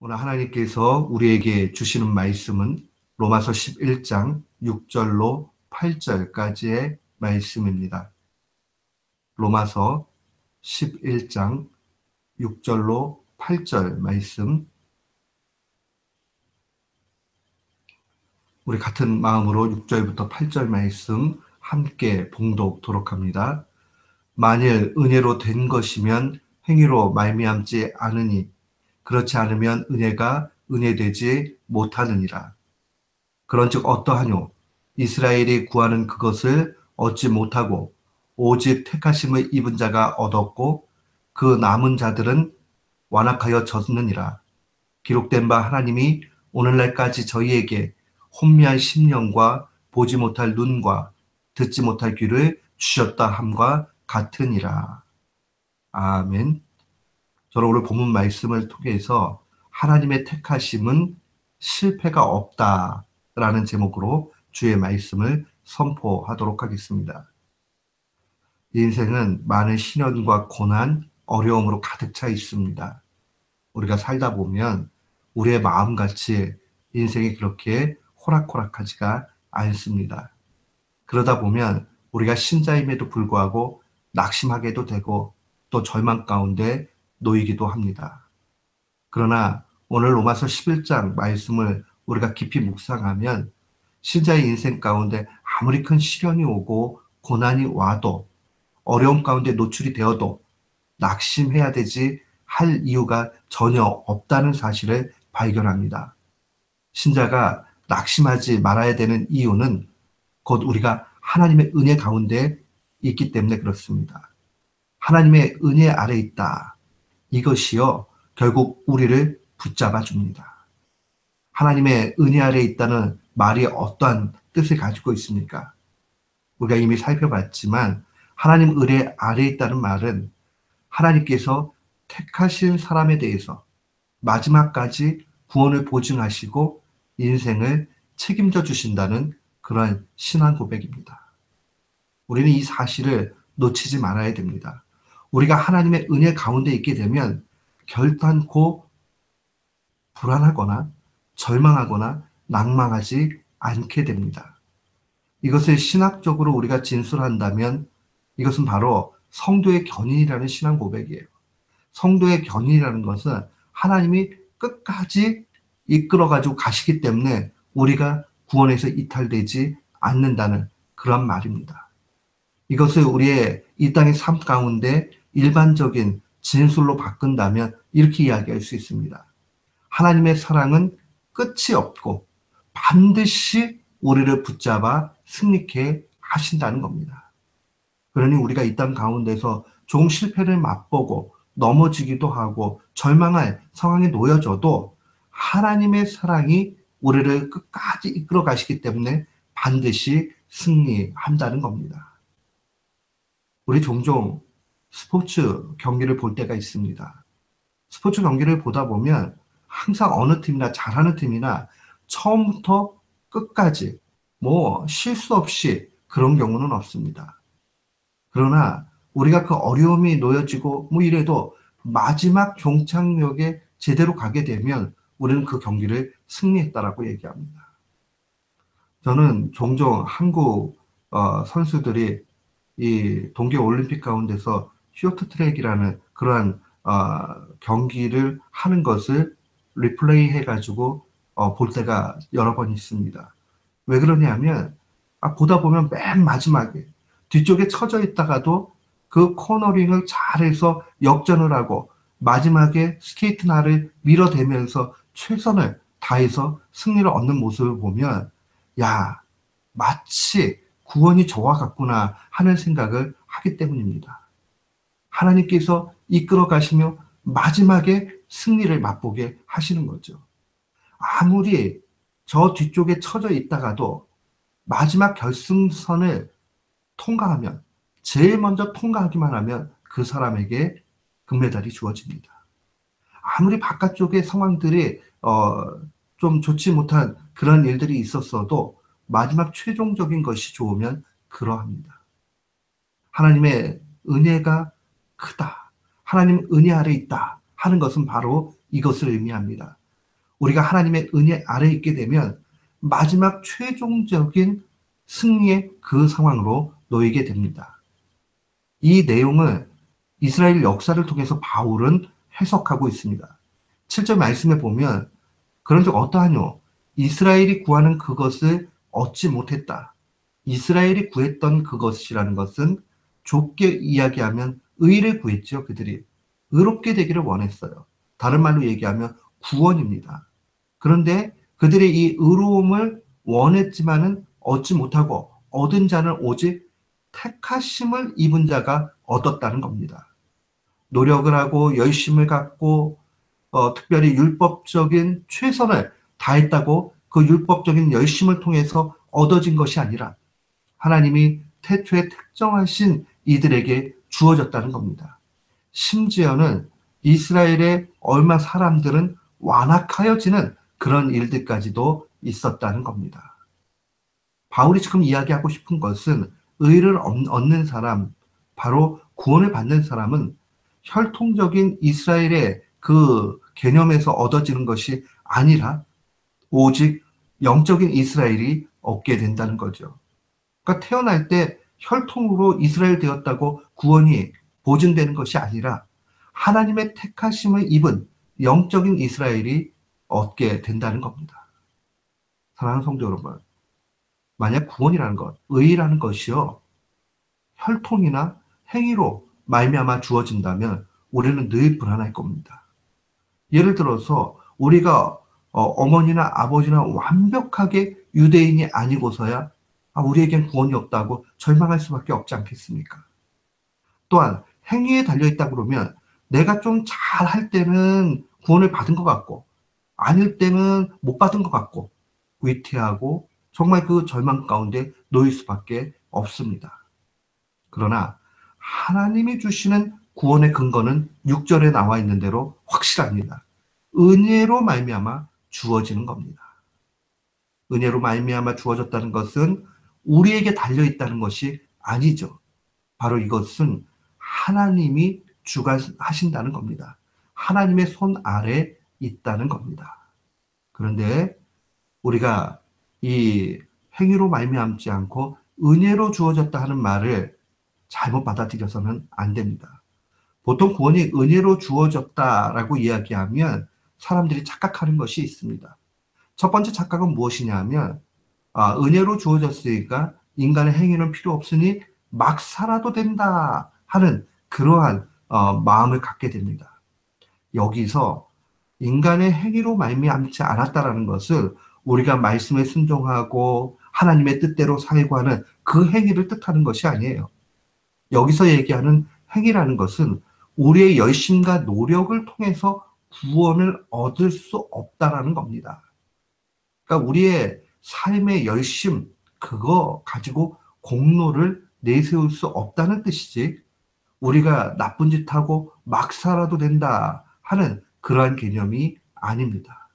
오늘 하나님께서 우리에게 주시는 말씀은 로마서 11장 6절로 8절까지의 말씀입니다. 로마서 11장 6절로 8절 말씀, 우리 같은 마음으로 6절부터 8절 말씀 함께 봉독토록 합니다. 만일 은혜로 된 것이면 행위로 말미암지 않으니 그렇지 않으면 은혜가 은혜되지 못하느니라. 그런즉 어떠하뇨? 이스라엘이 구하는 그것을 얻지 못하고 오직 택하심을 입은 자가 얻었고 그 남은 자들은 완악하여 졌느니라. 기록된 바 하나님이 오늘날까지 저희에게 혼미한 심령과 보지 못할 눈과 듣지 못할 귀를 주셨다 함과 같으니라. 아멘. 저는 오늘 본문 말씀을 통해서 하나님의 택하심은 실패가 없다라는 제목으로 주의 말씀을 선포하도록 하겠습니다. 인생은 많은 시련과 고난, 어려움으로 가득 차 있습니다. 우리가 살다 보면 우리의 마음같이 인생이 그렇게 호락호락하지가 않습니다. 그러다 보면 우리가 신자임에도 불구하고 낙심하게도 되고 또 절망 가운데 놓이기도 합니다. 그러나 오늘 로마서 11장 말씀을 우리가 깊이 묵상하면 신자의 인생 가운데 아무리 큰 시련이 오고 고난이 와도 어려움 가운데 노출이 되어도 낙심해야 되지 할 이유가 전혀 없다는 사실을 발견합니다. 신자가 낙심하지 말아야 되는 이유는 곧 우리가 하나님의 은혜 가운데 있기 때문에 그렇습니다. 하나님의 은혜 아래 있다. 이것이요, 결국 우리를 붙잡아 줍니다. 하나님의 은혜 아래 있다는 말이 어떠한 뜻을 가지고 있습니까? 우리가 이미 살펴봤지만 하나님 은혜 아래 있다는 말은 하나님께서 택하신 사람에 대해서 마지막까지 구원을 보증하시고 인생을 책임져 주신다는 그런 신앙 고백입니다. 우리는 이 사실을 놓치지 말아야 됩니다. 우리가 하나님의 은혜 가운데 있게 되면 결단코 불안하거나 절망하거나 낭망하지 않게 됩니다. 이것을 신학적으로 우리가 진술한다면 이것은 바로 성도의 견인이라는 신앙 고백이에요. 성도의 견인이라는 것은 하나님이 끝까지 이끌어가지고 가시기 때문에 우리가 구원에서 이탈되지 않는다는 그런 말입니다. 이것을 우리의 이 땅의 삶 가운데 일반적인 진술로 바꾼다면 이렇게 이야기할 수 있습니다. 하나님의 사랑은 끝이 없고 반드시 우리를 붙잡아 승리케 하신다는 겁니다. 그러니 우리가 이 땅 가운데서 조금 실패를 맛보고 넘어지기도 하고 절망할 상황에 놓여져도 하나님의 사랑이 우리를 끝까지 이끌어 가시기 때문에 반드시 승리한다는 겁니다. 우리 종종 스포츠 경기를 볼 때가 있습니다. 스포츠 경기를 보다 보면 항상 어느 팀이나 잘하는 팀이나 처음부터 끝까지 실수 없이 그런 경우는 없습니다. 그러나 우리가 그 어려움이 놓여지고 이래도 마지막 종착역에 제대로 가게 되면 우리는 그 경기를 승리했다라고 얘기합니다. 저는 종종 한국 선수들이 이 동계올림픽 가운데서 쇼트트랙이라는 그러한 경기를 하는 것을 리플레이 해가지고 볼 때가 여러 번 있습니다. 왜 그러냐면 보다 보면 맨 마지막에 뒤쪽에 처져 있다가도 그 코너링을 잘해서 역전을 하고 마지막에 스케이트 날을 밀어대면서 최선을 다해서 승리를 얻는 모습을 보면 야, 마치 구원이 저와 같구나 하는 생각을 하기 때문입니다. 하나님께서 이끌어 가시며 마지막에 승리를 맛보게 하시는 거죠. 아무리 저 뒤쪽에 처져 있다가도 마지막 결승선을 통과하면, 제일 먼저 통과하기만 하면 그 사람에게 금메달이 주어집니다. 아무리 바깥쪽의 상황들이 좀 좋지 못한 그런 일들이 있었어도 마지막 최종적인 것이 좋으면 그러합니다. 하나님의 은혜가 크다, 하나님 은혜 아래 있다 하는 것은 바로 이것을 의미합니다. 우리가 하나님의 은혜 아래 있게 되면 마지막 최종적인 승리의 그 상황으로 놓이게 됩니다. 이 내용을 이스라엘 역사를 통해서 바울은 해석하고 있습니다. 7절 말씀에 보면 그런즉 어떠하뇨? 이스라엘이 구하는 그것을 얻지 못했다. 이스라엘이 구했던 그것이라는 것은 좁게 이야기하면 의를 구했죠. 그들이 의롭게 되기를 원했어요. 다른 말로 얘기하면 구원입니다. 그런데 그들의 이 의로움을 원했지만은 얻지 못하고 얻은 자는 오직 택하심을 입은 자가 얻었다는 겁니다. 노력을 하고 열심을 갖고 특별히 율법적인 최선을 다했다고 그 율법적인 열심을 통해서 얻어진 것이 아니라 하나님이 태초에 특정하신 이들에게 주어졌다는 겁니다. 심지어는 이스라엘의 얼마 사람들은 완악하여지는 그런 일들까지도 있었다는 겁니다. 바울이 지금 이야기하고 싶은 것은 의를 얻는 사람, 바로 구원을 받는 사람은 혈통적인 이스라엘의 그 개념에서 얻어지는 것이 아니라 오직 영적인 이스라엘이 얻게 된다는 거죠. 그러니까 태어날 때 혈통으로 이스라엘 되었다고 구원이 보증되는 것이 아니라 하나님의 택하심을 입은 영적인 이스라엘이 얻게 된다는 겁니다. 사랑하는 성도 여러분, 만약 구원이라는 것, 의라는 것이요, 혈통이나 행위로 말미암아 주어진다면 우리는 늘 불안할 겁니다. 예를 들어서 우리가 어머니나 아버지나 완벽하게 유대인이 아니고서야 우리에겐 구원이 없다고 절망할 수밖에 없지 않겠습니까? 또한 행위에 달려있다 그러면 내가 좀 잘할 때는 구원을 받은 것 같고 아닐 때는 못 받은 것 같고 위태하고 정말 그 절망 가운데 놓일 수밖에 없습니다. 그러나 하나님이 주시는 구원의 근거는 6절에 나와 있는 대로 확실합니다. 은혜로 말미암아 주어지는 겁니다. 은혜로 말미암아 주어졌다는 것은 우리에게 달려있다는 것이 아니죠. 바로 이것은 하나님이 주관하신다는 겁니다. 하나님의 손 아래 있다는 겁니다. 그런데 우리가 이 행위로 말미암지 않고 은혜로 주어졌다 하는 말을 잘못 받아들여서는 안 됩니다. 보통 구원이 은혜로 주어졌다라고 이야기하면 사람들이 착각하는 것이 있습니다. 첫 번째 착각은 무엇이냐면 은혜로 주어졌으니까 인간의 행위는 필요 없으니 막 살아도 된다 하는 그러한 마음을 갖게 됩니다. 여기서 인간의 행위로 말미암지 않았다라는 것을 우리가 말씀에 순종하고 하나님의 뜻대로 살고 하는 그 행위를 뜻하는 것이 아니에요. 여기서 얘기하는 행위라는 것은 우리의 열심과 노력을 통해서 구원을 얻을 수 없다라는 겁니다. 그러니까 우리의 삶의 열심, 그거 가지고 공로를 내세울 수 없다는 뜻이지, 우리가 나쁜 짓 하고 막 살아도 된다 하는 그러한 개념이 아닙니다.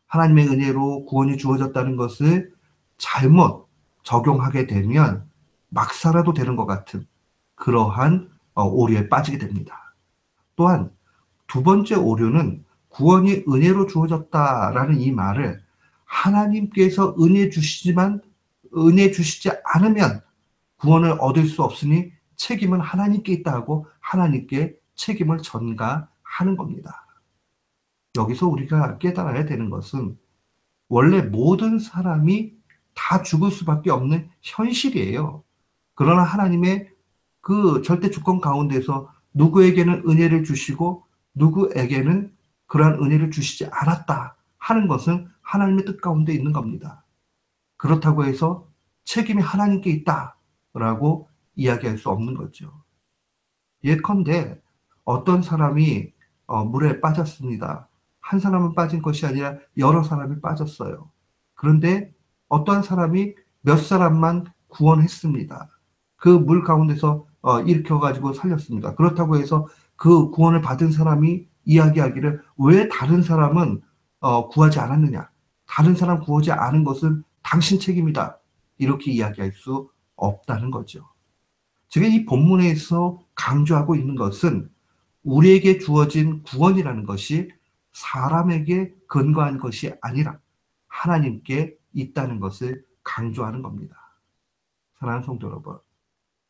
하나님의 은혜로 구원이 주어졌다는 것을 잘못 적용하게 되면 막 살아도 되는 것 같은 그러한 오류에 빠지게 됩니다. 또한 두 번째 오류는 구원이 은혜로 주어졌다라는 이 말을 하나님께서 은혜 주시지 않으면 구원을 얻을 수 없으니 책임은 하나님께 있다 하고 하나님께 책임을 전가하는 겁니다. 여기서 우리가 깨달아야 되는 것은 원래 모든 사람이 다 죽을 수밖에 없는 현실이에요. 그러나 하나님의 그 절대 주권 가운데서 누구에게는 은혜를 주시고 누구에게는 그러한 은혜를 주시지 않았다 하는 것은 하나님의 뜻 가운데 있는 겁니다. 그렇다고 해서 책임이 하나님께 있다라고 이야기할 수 없는 거죠. 예컨대 어떤 사람이 물에 빠졌습니다. 한 사람은 빠진 것이 아니라 여러 사람이 빠졌어요. 그런데 어떤 사람이 몇 사람만 구원했습니다. 그 물 가운데서 일으켜가지고 살렸습니다. 그렇다고 해서 그 구원을 받은 사람이 이야기하기를 왜 다른 사람은 구하지 않았느냐? 다른 사람 구하지 않은 것은 당신 책임이다. 이렇게 이야기할 수 없다는 거죠. 제가 이 본문에서 강조하고 있는 것은 우리에게 주어진 구원이라는 것이 사람에게 근거한 것이 아니라 하나님께 있다는 것을 강조하는 겁니다. 사랑하는 성도 여러분,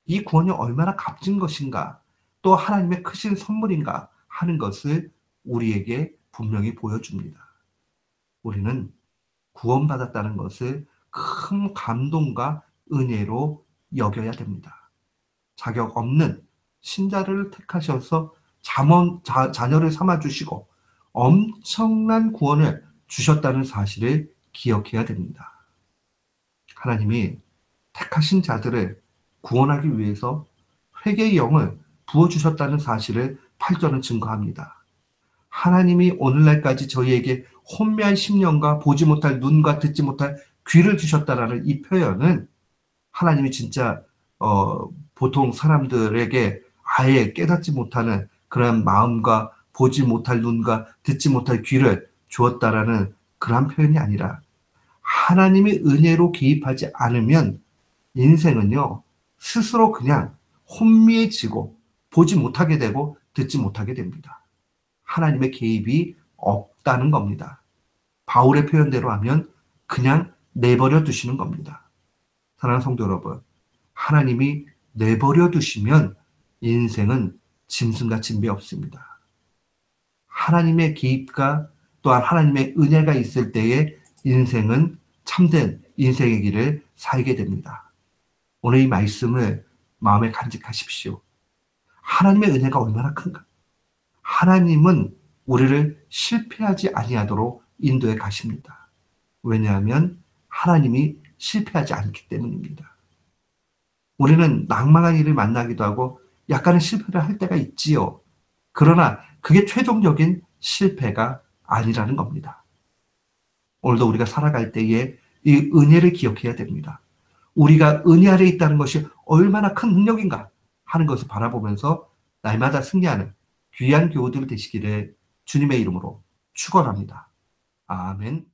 이 구원이 얼마나 값진 것인가, 또 하나님의 크신 선물인가 하는 것을 우리에게 분명히 보여줍니다. 우리는 구원받았다는 것을 큰 감동과 은혜로 여겨야 됩니다. 자격 없는 신자를 택하셔서 자녀를 삼아주시고 엄청난 구원을 주셨다는 사실을 기억해야 됩니다. 하나님이 택하신 자들을 구원하기 위해서 회개의 영을 부어주셨다는 사실을 8절은 증거합니다. 하나님이 오늘날까지 저희에게 혼미한 심령과 보지 못할 눈과 듣지 못할 귀를 주셨다라는 이 표현은 하나님이 진짜 보통 사람들에게 아예 깨닫지 못하는 그런 마음과 보지 못할 눈과 듣지 못할 귀를 주었다라는 그런 표현이 아니라 하나님이 은혜로 개입하지 않으면 인생은요 스스로 그냥 혼미해지고 보지 못하게 되고 듣지 못하게 됩니다. 하나님의 개입이 없다는 겁니다. 바울의 표현대로 하면 그냥 내버려 두시는 겁니다. 사랑하는 성도 여러분, 하나님이 내버려 두시면 인생은 짐승과 진배 없습니다. 하나님의 개입과 또한 하나님의 은혜가 있을 때에 인생은 참된 인생의 길을 살게 됩니다. 오늘 이 말씀을 마음에 간직하십시오. 하나님의 은혜가 얼마나 큰가? 하나님은 우리를 실패하지 아니하도록 인도해 가십니다. 왜냐하면 하나님이 실패하지 않기 때문입니다. 우리는 낭망한 일을 만나기도 하고 약간의 실패를 할 때가 있지요. 그러나 그게 최종적인 실패가 아니라는 겁니다. 오늘도 우리가 살아갈 때에 이 은혜를 기억해야 됩니다. 우리가 은혜 아래 있다는 것이 얼마나 큰 능력인가 하는 것을 바라보면서 날마다 승리하는 귀한 교우들 되시기를 주님의 이름으로 축원합니다. 아멘.